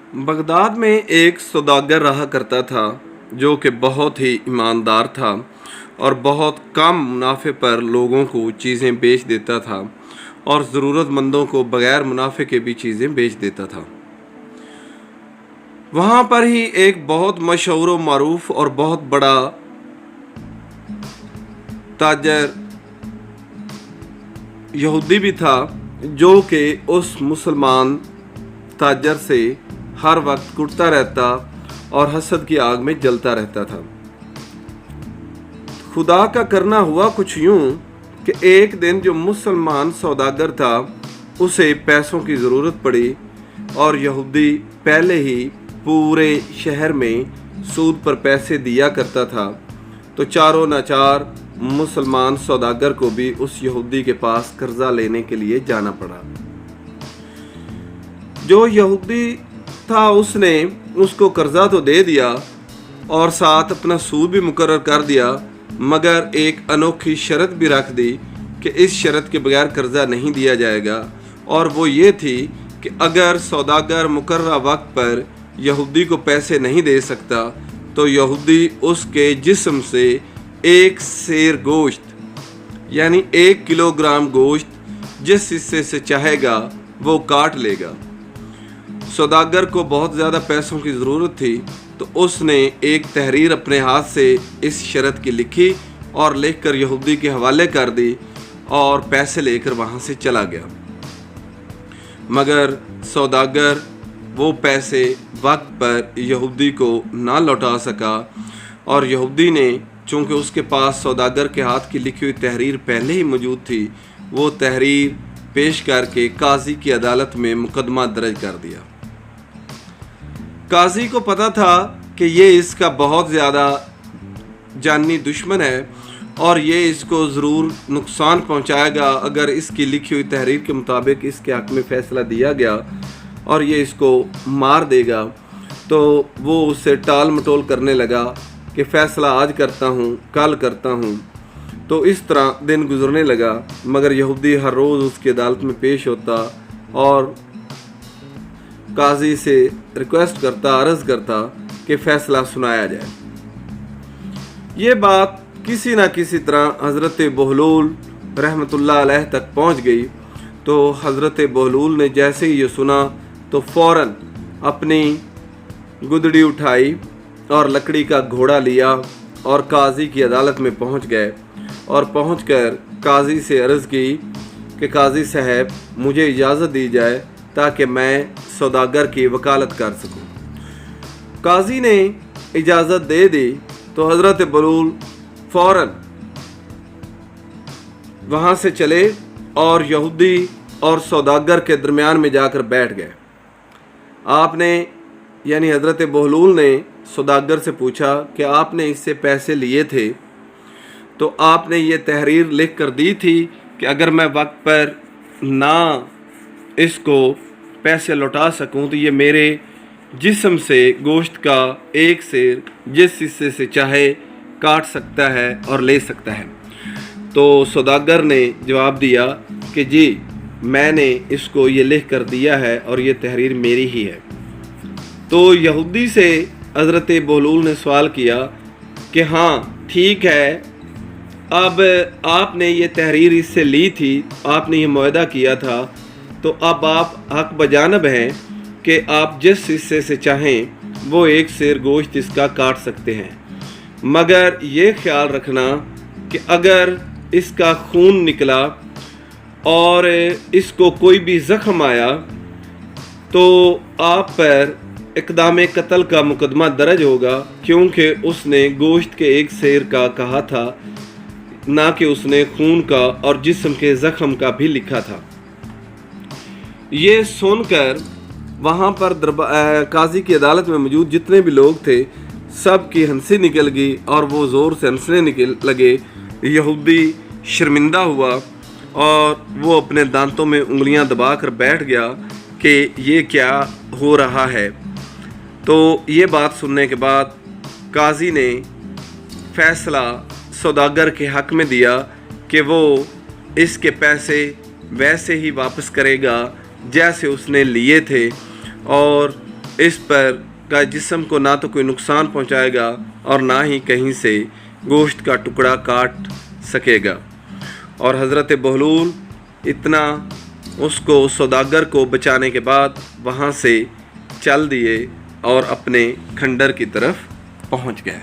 Baghdad में एक सौदागर रहा करता था जो कि बहुत ही ईमानदार था और बहुत कम मुनाफे पर लोगों को चीज़ें बेच देता था और ज़रूरतमंदों को बग़ैर मुनाफे के भी चीज़ें बेच देता था। वहाँ पर ही एक बहुत मशहूर व मारूफ और बहुत बड़ा ताजर यहूदी भी था जो कि उस मुसलमान ताजर से हर वक्त कुटता रहता और हसद की आग में जलता रहता था। खुदा का करना हुआ कुछ यूं कि एक दिन जो मुसलमान सौदागर था उसे पैसों की ज़रूरत पड़ी और यहूदी पहले ही पूरे शहर में सूद पर पैसे दिया करता था, तो चारों नाचार मुसलमान सौदागर को भी उस यहूदी के पास कर्जा लेने के लिए जाना पड़ा। जो यहूदी था उसने उसको कर्जा तो दे दिया और साथ अपना सूद भी मुकर्रर कर दिया, मगर एक अनोखी शर्त भी रख दी कि इस शर्त के बगैर कर्जा नहीं दिया जाएगा, और वो ये थी कि अगर सौदागर मुकर्रर वक्त पर यहूदी को पैसे नहीं दे सकता तो यहूदी उसके जिस्म से एक सेर गोश्त यानी 1 किलोग्राम गोश्त जिस हिस्से से चाहेगा वो काट लेगा। सौदागर को बहुत ज़्यादा पैसों की ज़रूरत थी, तो उसने एक तहरीर अपने हाथ से इस शर्त की लिखी और लिखकर यहूदी के हवाले कर दी और पैसे लेकर वहाँ से चला गया। मगर सौदागर वो पैसे वक्त पर यहूदी को ना लौटा सका, और यहूदी ने चूँकि उसके पास सौदागर के हाथ की लिखी हुई तहरीर पहले ही मौजूद थी, वो तहरीर पेश करके काजी की अदालत में मुकदमा दर्ज कर दिया। काजी को पता था कि ये इसका बहुत ज़्यादा जानी दुश्मन है और ये इसको ज़रूर नुकसान पहुंचाएगा अगर इसकी लिखी हुई तहरीर के मुताबिक इसके हक़ में फ़ैसला दिया गया, और ये इसको मार देगा। तो वो उससे टाल मटोल करने लगा कि फ़ैसला आज करता हूँ, कल करता हूँ। तो इस तरह दिन गुजरने लगा, मगर यहूदी हर रोज़ उसकी अदालत में पेश होता और काजी से रिक्वेस्ट करता, अर्ज़ करता कि फ़ैसला सुनाया जाए। ये बात किसी न किसी तरह हज़रत बहलूल रहमतुल्लाह अलैह तक पहुँच गई। तो हज़रत बहलूल ने जैसे ही ये सुना तो फ़ौरन अपनी गुदड़ी उठाई और लकड़ी का घोड़ा लिया और काजी की अदालत में पहुँच गए, और पहुँचकर काजी से अर्ज़ की कि काजी साहब मुझे इजाज़त दी जाए ताकि मैं सौदागर की वकालत कर सकूं। काजी ने इजाज़त दे दी तो हज़रत बहलूल फ़ौरन वहाँ से चले और यहूदी और सौदागर के दरमियान में जाकर बैठ गए। आपने यानी हज़रत बहलूल ने सौदागर से पूछा कि आपने इससे पैसे लिए थे तो आपने ये तहरीर लिख कर दी थी कि अगर मैं वक्त पर ना इसको पैसे लौटा सकूं तो ये मेरे जिस्म से गोश्त का एक सेर जिस हिस्से से चाहे काट सकता है और ले सकता है। तो सौदागर ने जवाब दिया कि जी मैंने इसको ये लिख कर दिया है और ये तहरीर मेरी ही है। तो यहूदी से हज़रत बहलूल ने सवाल किया कि हाँ ठीक है, अब आपने ये तहरीर इससे ली थी, आपने ये मुआहदा किया था, तो अब आप हक बजानब हैं कि आप जिस हिस्से से चाहें वो एक सेर गोश्त इसका काट सकते हैं, मगर ये ख्याल रखना कि अगर इसका खून निकला और इसको कोई भी ज़ख्म आया तो आप पर इक़दाम कत्ल का मुकदमा दर्ज होगा, क्योंकि उसने गोश्त के एक सेर का कहा था, ना कि उसने खून का और जिस्म के ज़ख्म का भी लिखा था। ये सुनकर वहाँ पर काजी की अदालत में मौजूद जितने भी लोग थे सब की हंसी निकल गई और वो ज़ोर से हंसने लगे। यहूदी शर्मिंदा हुआ और वो अपने दांतों में उंगलियां दबाकर बैठ गया कि ये क्या हो रहा है। तो ये बात सुनने के बाद काजी ने फ़ैसला सौदागर के हक़ में दिया कि वो इसके पैसे वैसे ही वापस करेगा जैसे उसने लिए थे, और इस पर का जिस्म को ना तो कोई नुकसान पहुंचाएगा और ना ही कहीं से गोश्त का टुकड़ा काट सकेगा। और हज़रत बहलूल इतना उसको सौदागर को बचाने के बाद वहाँ से चल दिए और अपने खंडर की तरफ पहुँच गए।